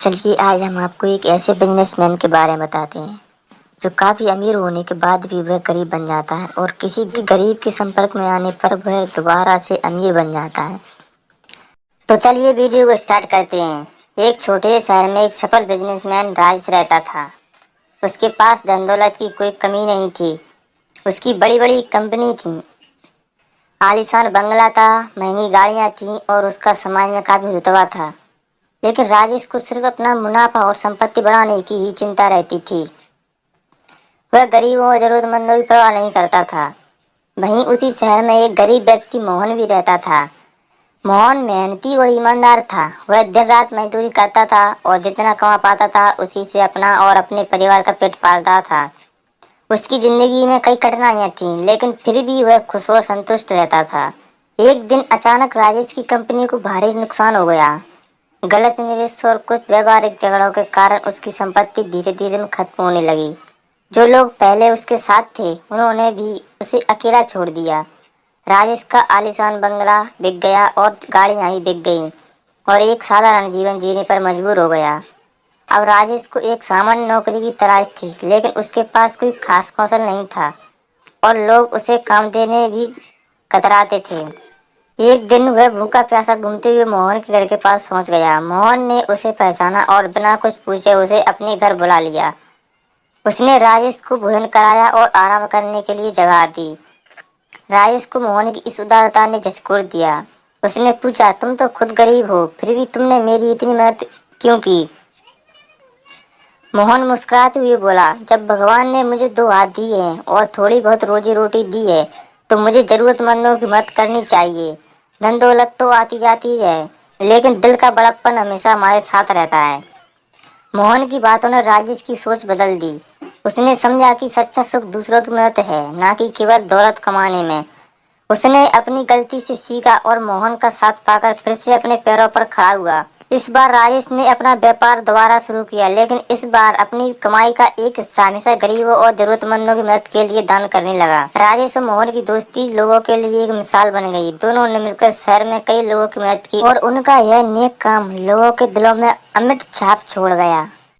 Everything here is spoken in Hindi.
चलिए आज हम आपको एक ऐसे बिजनेसमैन के बारे में बताते हैं जो काफी अमीर होने के बाद भी वह गरीब बन जाता है और किसी भी गरीब के संपर्क में आने पर वह दोबारा से अमीर बन जाता है। तो चलिए वीडियो को स्टार्ट करते हैं। एक छोटे शहर में एक सफल बिजनेसमैन राजेश रहता था। उसके पास धन दौलत की कोई कमी नहीं थी। उसकी बड़ी बड़ी कंपनी थी, आलीशान बंगला था, महंगी गाड़ियां थीं और उसका समाज में काफी रुतबा था। लेकिन राजेश को सिर्फ अपना मुनाफा और संपत्ति बढ़ाने की ही चिंता रहती थी। वह गरीबों और जरूरतमंदों की परवाह नहीं करता था। वहीं उसी शहर में एक गरीब व्यक्ति मोहन भी रहता था। मोहन मेहनती और ईमानदार था। वह दिन रात मजदूरी करता था और जितना कमा पाता था उसी से अपना और अपने परिवार का पेट पालता था। उसकी जिंदगी में कई कठिनाइयां थीं, लेकिन फिर भी वह खुश और संतुष्ट रहता था। एक दिन अचानक राजेश की कंपनी को भारी नुकसान हो गया। गलत निवेश और कुछ व्यावहारिक झगड़ों के कारण उसकी संपत्ति धीरे धीरे में खत्म होने लगी। जो लोग पहले उसके साथ थे उन्होंने भी उसे अकेला छोड़ दिया। राजेश का आलीशान बंगला बिक गया और गाड़ियां ही बिक गईं और एक साधारण जीवन जीने पर मजबूर हो गया। अब राजेश को एक सामान्य नौकरी की तलाश थी, लेकिन उसके पास कोई खास कौशल नहीं था और लोग उसे काम देने भी कतराते थे। एक दिन वह भूखा प्यासा घूमते हुए मोहन के घर के पास पहुंच गया। मोहन ने उसे पहचाना और बिना कुछ पूछे उसे अपने घर बुला लिया। उसने राजेश को भोजन कराया और आराम करने के लिए जगह दी। राजेश को मोहन की इस उदारता ने झकझोर दिया। उसने पूछा, तुम तो खुद गरीब हो, फिर भी तुमने मेरी इतनी मदद क्यों की? मोहन मुस्कुराते हुए बोला, जब भगवान ने मुझे दो हाथ दिए हैं और थोड़ी बहुत रोजी रोटी दी है तो मुझे जरूरतमंदों की मदद करनी चाहिए। धन दौलत तो आती जाती है, लेकिन दिल का बड़प्पन हमेशा हमारे साथ रहता है। मोहन की बातों ने राजेश की सोच बदल दी। उसने समझा कि सच्चा सुख दूसरों की मदद है, ना कि केवल दौलत कमाने में। उसने अपनी गलती से सीखा और मोहन का साथ पाकर फिर से अपने पैरों पर खड़ा हुआ। इस बार राजेश ने अपना व्यापार दोबारा शुरू किया, लेकिन इस बार अपनी कमाई का एक हिस्सा हमेशा गरीबों और जरूरतमंदों की मदद के लिए दान करने लगा। राजेश और मोहन की दोस्ती लोगों के लिए एक मिसाल बन गई। दोनों ने मिलकर शहर में कई लोगों की मदद की और उनका यह नेक काम लोगों के दिलों में अमिट छाप छोड़ गया।